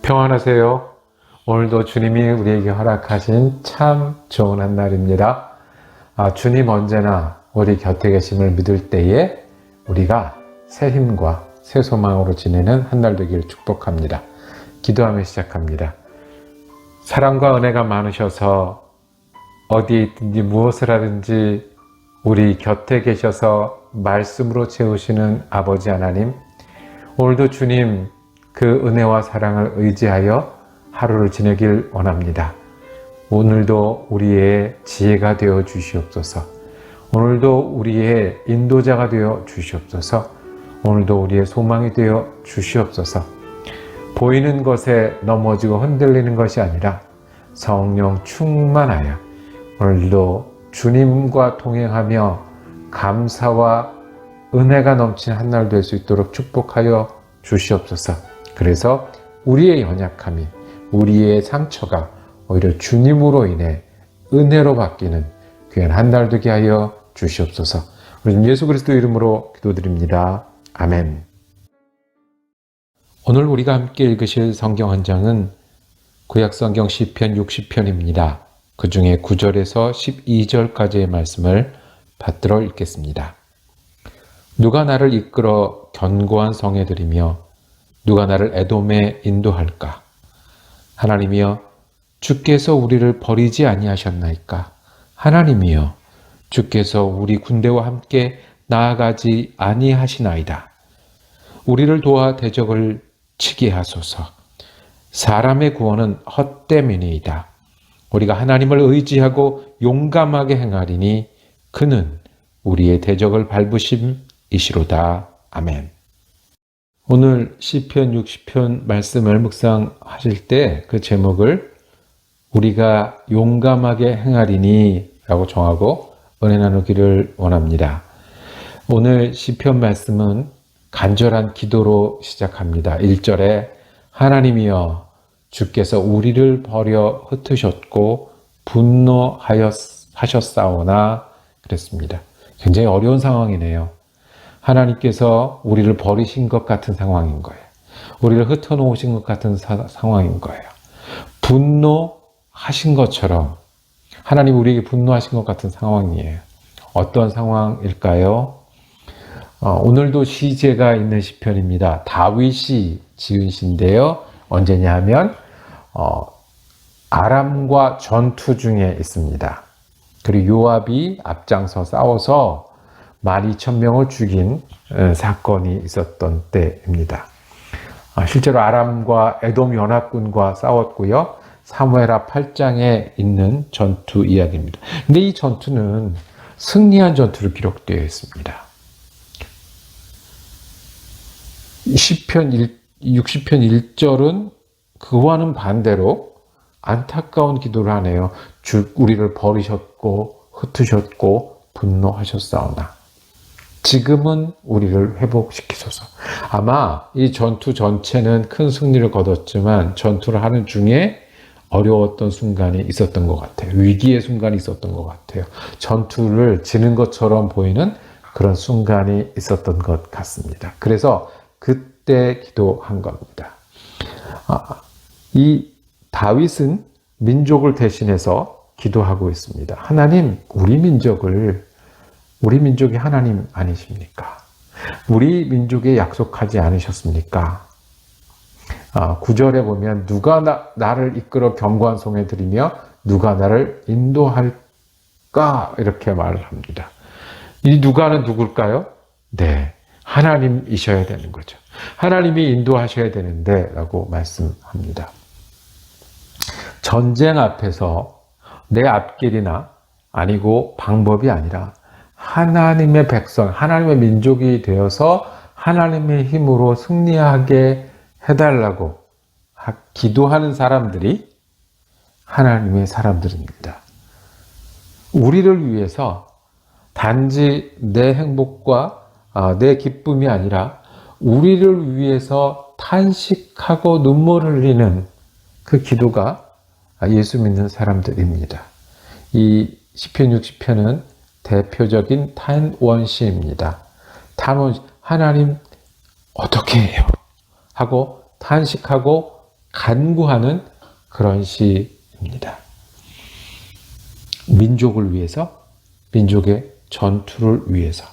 평안하세요. 오늘도 주님이 우리에게 허락하신 참 좋은 한 날입니다. 주님 언제나 우리 곁에 계심을 믿을 때에 우리가 새 힘과 새 소망으로 지내는 한 날 되기를 축복합니다. 기도하며 시작합니다. 사랑과 은혜가 많으셔서 어디에 있든지 무엇을 하든지 우리 곁에 계셔서 말씀으로 채우시는 아버지 하나님, 오늘도 주님 그 은혜와 사랑을 의지하여 하루를 지내길 원합니다. 오늘도 우리의 지혜가 되어 주시옵소서. 오늘도 우리의 인도자가 되어 주시옵소서. 오늘도 우리의 소망이 되어 주시옵소서. 보이는 것에 넘어지고 흔들리는 것이 아니라 성령 충만하여 오늘도 주님과 동행하며 감사와 은혜가 넘치는 한 날 될 수 있도록 축복하여 주시옵소서. 그래서 우리의 연약함이, 우리의 상처가 오히려 주님으로 인해 은혜로 바뀌는 귀한 한 날 되게 하여 주시옵소서. 우리 예수 그리스도 이름으로 기도드립니다. 아멘. 오늘 우리가 함께 읽으실 성경 한 장은 구약성경 시편 60편입니다. 그 중에 9절에서 12절까지의 말씀을 받들어 읽겠습니다. 누가 나를 이끌어 견고한 성에 들이며 누가 나를 에돔에 인도할까? 하나님이여, 주께서 우리를 버리지 아니하셨나이까? 하나님이여, 주께서 우리 군대와 함께 나아가지 아니하시나이다. 우리를 도와 대적을 치게 하소서. 사람의 구원은 헛됨이니이다. 우리가 하나님을 의지하고 용감하게 행하리니 그는 우리의 대적을 밟으심이시로다. 아멘. 오늘 시편 60편 말씀을 묵상하실 때 그 제목을 우리가 용감하게 행하리니 라고 정하고 은혜 나누기를 원합니다. 오늘 시편 말씀은 간절한 기도로 시작합니다. 1절에 하나님이여, 주께서 우리를 버려 흩으셨고 분노하셨사오나 그랬습니다. 굉장히 어려운 상황이네요. 하나님께서 우리를 버리신 것 같은 상황인 거예요. 우리를 흩어놓으신 것 같은 상황인 거예요. 분노하신 것처럼 하나님 우리에게 분노하신 것 같은 상황이에요. 어떤 상황일까요? 오늘도 시제가 있는 시편입니다. 다윗이 지은 시인데요. 언제냐 하면 아람과 전투 중에 있습니다. 그리고 요압이 앞장서 싸워서 12,000명을 죽인 사건이 있었던 때입니다. 실제로 아람과 에돔 연합군과 싸웠고요. 사무엘하 8장에 있는 전투 이야기입니다. 근데 이 전투는 승리한 전투로 기록되어 있습니다. 시편 60편 1절은 그와는 반대로 안타까운 기도를 하네요. 우리를 버리셨고 흩으셨고 분노하셨사오나 지금은 우리를 회복시키소서. 아마 이 전투 전체는 큰 승리를 거뒀지만 전투를 하는 중에 어려웠던 순간이 있었던 것 같아요. 위기의 순간이 있었던 것 같아요. 전투를 지는 것처럼 보이는 그런 순간이 있었던 것 같습니다. 그래서 그때 기도한 겁니다. 이 다윗은 민족을 대신해서 기도하고 있습니다. 하나님, 우리 민족이 하나님 아니십니까? 우리 민족에 약속하지 않으셨습니까? 9절에 보면 누가 나를 이끌어 견고한 성에 들이며 누가 나를 인도할까? 이렇게 말을 합니다. 이 누가는 누굴까요? 네, 하나님이셔야 되는 거죠. 하나님이 인도하셔야 되는데 라고 말씀합니다. 전쟁 앞에서 내 앞길이나 아니고 방법이 아니라 하나님의 백성, 하나님의 민족이 되어서 하나님의 힘으로 승리하게 해달라고 기도하는 사람들이 하나님의 사람들입니다. 우리를 위해서 단지 내 행복과 내 기쁨이 아니라 우리를 위해서 탄식하고 눈물을 흘리는 그 기도가 예수 믿는 사람들입니다. 이 시편 60편은 대표적인 탄원시입니다. 탄원, 하나님 어떻게 해요? 하고 탄식하고 간구하는 그런 시입니다. 민족을 위해서, 민족의 전투를 위해서.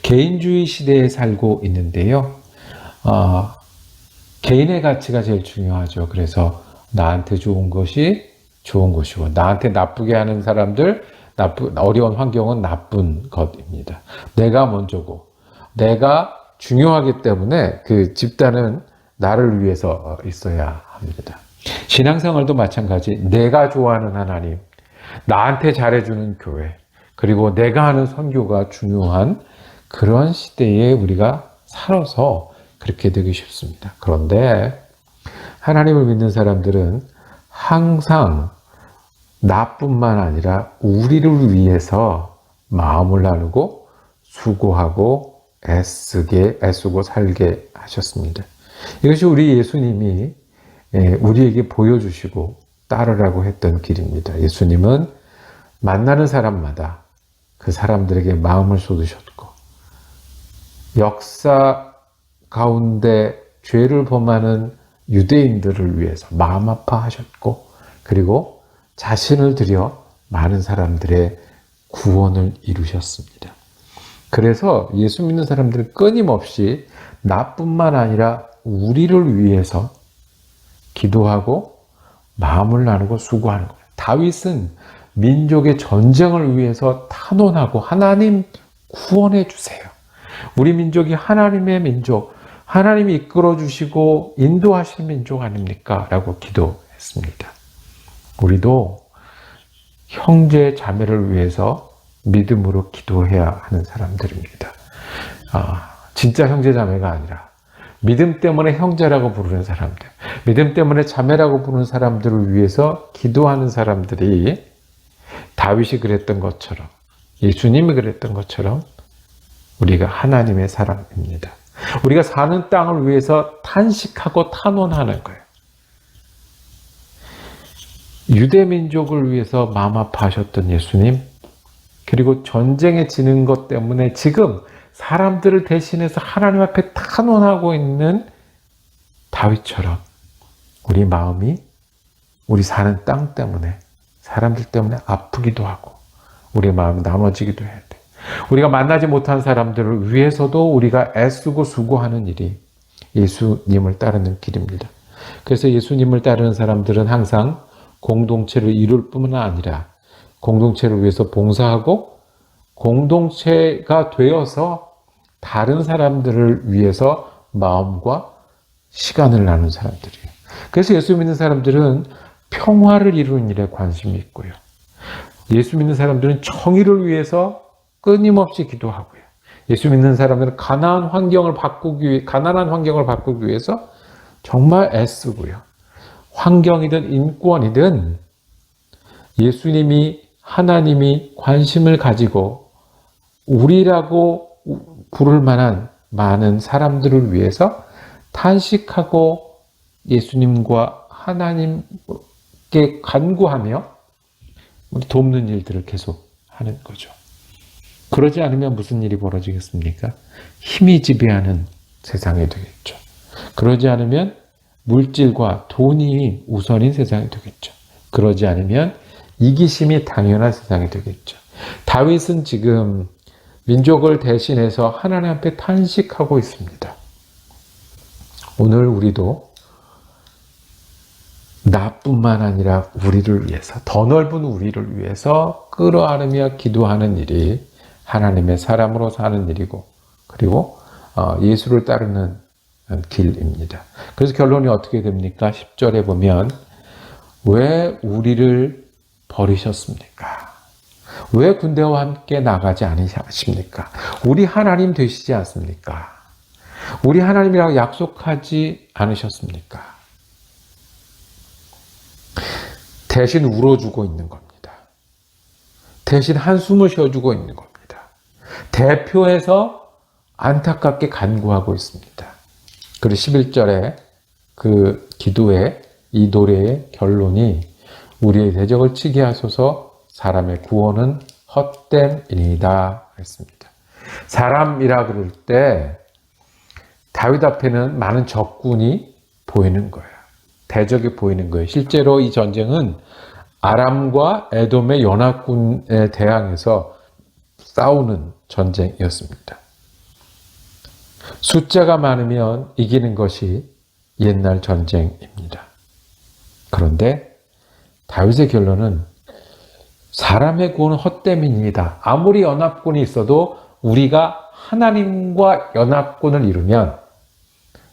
개인주의 시대에 살고 있는데요. 개인의 가치가 제일 중요하죠. 그래서 나한테 좋은 것이 좋은 것이고, 나한테 나쁘게 하는 사람들, 어려운 환경은 나쁜 것입니다. 내가 먼저고, 내가 중요하기 때문에 그 집단은 나를 위해서 있어야 합니다. 신앙생활도 마찬가지. 내가 좋아하는 하나님, 나한테 잘해주는 교회, 그리고 내가 하는 선교가 중요한 그런 시대에 우리가 살아서 그렇게 되기 쉽습니다. 그런데 하나님을 믿는 사람들은 항상 나뿐만 아니라 우리를 위해서 마음을 나누고 수고하고 애쓰고 살게 하셨습니다. 이것이 우리 예수님이 우리에게 보여주시고 따르라고 했던 길입니다. 예수님은 만나는 사람마다 그 사람들에게 마음을 쏟으셨고, 역사 가운데 죄를 범하는 유대인들을 위해서 마음 아파하셨고, 그리고 자신을 들여 많은 사람들의 구원을 이루셨습니다. 그래서 예수 믿는 사람들은 끊임없이 나뿐만 아니라 우리를 위해서 기도하고 마음을 나누고 수고하는 거예요. 다윗은 민족의 전쟁을 위해서 탄원하고 하나님 구원해 주세요. 우리 민족이 하나님의 민족, 하나님이 이끌어 주시고 인도하실 민족 아닙니까? 라고 기도했습니다. 우리도 형제 자매를 위해서 믿음으로 기도해야 하는 사람들입니다. 진짜 형제 자매가 아니라 믿음 때문에 형제라고 부르는 사람들, 믿음 때문에 자매라고 부르는 사람들을 위해서 기도하는 사람들이 다윗이 그랬던 것처럼, 예수님이 그랬던 것처럼 우리가 하나님의 사람입니다. 우리가 사는 땅을 위해서 탄식하고 탄원하는 거예요. 유대 민족을 위해서 마음 아파하셨던 예수님, 그리고 전쟁에 지는 것 때문에 지금 사람들을 대신해서 하나님 앞에 탄원하고 있는 다윗처럼 우리 마음이 우리 사는 땅 때문에, 사람들 때문에 아프기도 하고 우리 마음이 나눠지기도 해야 돼. 우리가 만나지 못한 사람들을 위해서도 우리가 애쓰고 수고하는 일이 예수님을 따르는 길입니다. 그래서 예수님을 따르는 사람들은 항상 공동체를 이룰 뿐만 아니라 공동체를 위해서 봉사하고 공동체가 되어서 다른 사람들을 위해서 마음과 시간을 나누는 사람들이에요. 그래서 예수 믿는 사람들은 평화를 이루는 일에 관심이 있고요. 예수 믿는 사람들은 정의를 위해서 끊임없이 기도하고요. 예수 믿는 사람들은 가난한 환경을 바꾸기 위해서 정말 애쓰고요. 환경이든 인권이든 예수님이, 하나님이 관심을 가지고 우리라고 부를 만한 많은 사람들을 위해서 탄식하고 예수님과 하나님께 간구하며 우리 돕는 일들을 계속 하는 거죠. 그러지 않으면 무슨 일이 벌어지겠습니까? 힘이 지배하는 세상이 되겠죠. 그러지 않으면 물질과 돈이 우선인 세상이 되겠죠. 그러지 않으면 이기심이 당연한 세상이 되겠죠. 다윗은 지금 민족을 대신해서 하나님 앞에 탄식하고 있습니다. 오늘 우리도 나뿐만 아니라 우리를 위해서, 더 넓은 우리를 위해서 끌어안으며 기도하는 일이 하나님의 사람으로 사는 일이고, 그리고 예수를 따르는 길입니다. 그래서 결론이 어떻게 됩니까? 10절에 보면 왜 우리를 버리셨습니까? 왜 군대와 함께 나가지 않으십니까? 우리 하나님 되시지 않습니까? 우리 하나님이라고 약속하지 않으셨습니까? 대신 울어주고 있는 겁니다. 대신 한숨을 쉬어주고 있는 겁니다. 대표해서 안타깝게 간구하고 있습니다. 그리고 11절에 그 기도의, 이 노래의 결론이 우리의 대적을 치게 하소서, 사람의 구원은 헛됨이니이다 했습니다. 사람이라 그럴 때 다윗 앞에는 많은 적군이 보이는 거예요. 대적이 보이는 거예요. 실제로 이 전쟁은 아람과 에돔의 연합군에 대항해서 싸우는 전쟁이었습니다. 숫자가 많으면 이기는 것이 옛날 전쟁입니다. 그런데 다윗의 결론은 사람의 구원은 헛됨입니다. 아무리 연합군이 있어도 우리가 하나님과 연합군을 이루면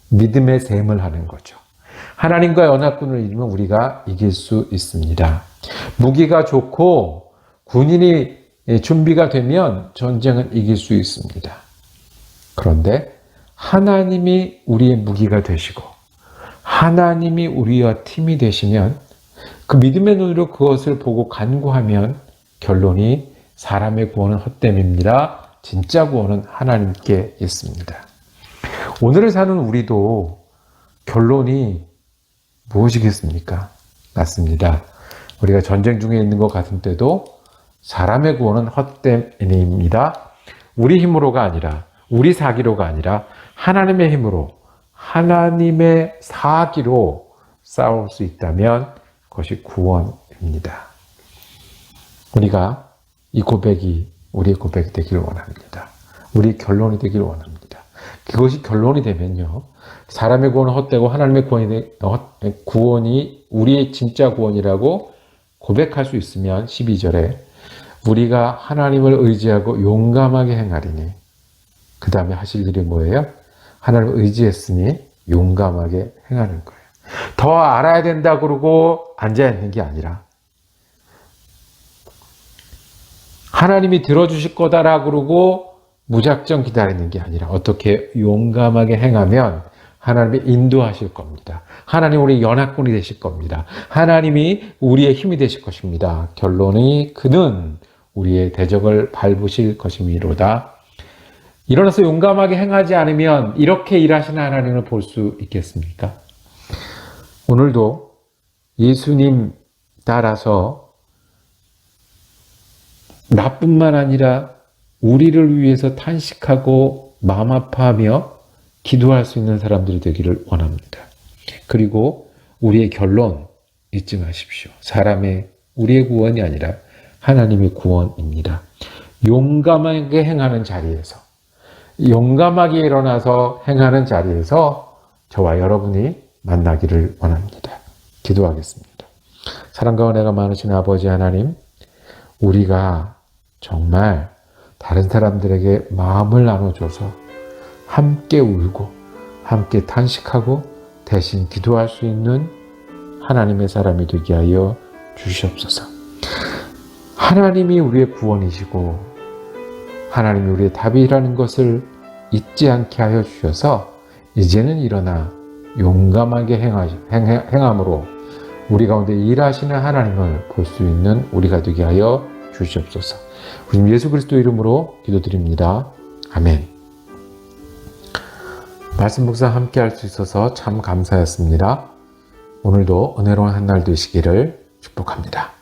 믿음의 셈을 하는 거죠. 하나님과 연합군을 이루면 우리가 이길 수 있습니다. 무기가 좋고 군인이 준비가 되면 전쟁은 이길 수 있습니다. 그런데 하나님이 우리의 무기가 되시고 하나님이 우리와 팀이 되시면 그 믿음의 눈으로 그것을 보고 간구하면 결론이 사람의 구원은 헛됨입니다. 진짜 구원은 하나님께 있습니다. 오늘을 사는 우리도 결론이 무엇이겠습니까? 맞습니다. 우리가 전쟁 중에 있는 것 같은 때도 사람의 구원은 헛됨입니다. 우리 힘으로가 아니라 우리 사기로가 아니라 하나님의 힘으로 하나님의 사기로 싸울 수 있다면 그것이 구원입니다. 우리가 이 고백이 우리의 고백이 되기를 원합니다. 우리 결론이 되기를 원합니다. 그것이 결론이 되면요. 사람의 구원은 헛되고 하나님의 구원이 우리의 진짜 구원이라고 고백할 수 있으면 12절에 우리가 하나님을 의지하고 용감하게 행하리니 그 다음에 하실 일이 뭐예요? 하나님을 의지했으니 용감하게 행하는 거예요. 더 알아야 된다 그러고 앉아있는 게 아니라 하나님이 들어주실 거다라 그러고 무작정 기다리는 게 아니라 어떻게 용감하게 행하면 하나님이 인도하실 겁니다. 하나님 우리 연합군이 되실 겁니다. 하나님이 우리의 힘이 되실 것입니다. 결론이 그는 우리의 대적을 밟으실 것이미로다. 일어나서 용감하게 행하지 않으면 이렇게 일하시는 하나님을 볼 수 있겠습니까? 오늘도 예수님 따라서 나뿐만 아니라 우리를 위해서 탄식하고 마음 아파하며 기도할 수 있는 사람들이 되기를 원합니다. 그리고 우리의 결론 잊지 마십시오. 우리의 구원이 아니라 하나님의 구원입니다. 용감하게 행하는 자리에서 용감하게 일어나서 행하는 자리에서 저와 여러분이 만나기를 원합니다. 기도하겠습니다. 사랑과 은혜가 많으신 아버지 하나님, 우리가 정말 다른 사람들에게 마음을 나눠줘서 함께 울고 함께 탄식하고 대신 기도할 수 있는 하나님의 사람이 되게 하여 주시옵소서. 하나님이 우리의 구원이시고 하나님이 우리의 답이라는 것을 잊지 않게 하여 주셔서 이제는 일어나 용감하게 행함으로 우리 가운데 일하시는 하나님을 볼 수 있는 우리가 되게 하여 주시옵소서. 우리 예수 그리스도 이름으로 기도드립니다. 아멘. 말씀 묵상 함께 할 수 있어서 참 감사했습니다. 오늘도 은혜로운 한 날 되시기를 축복합니다.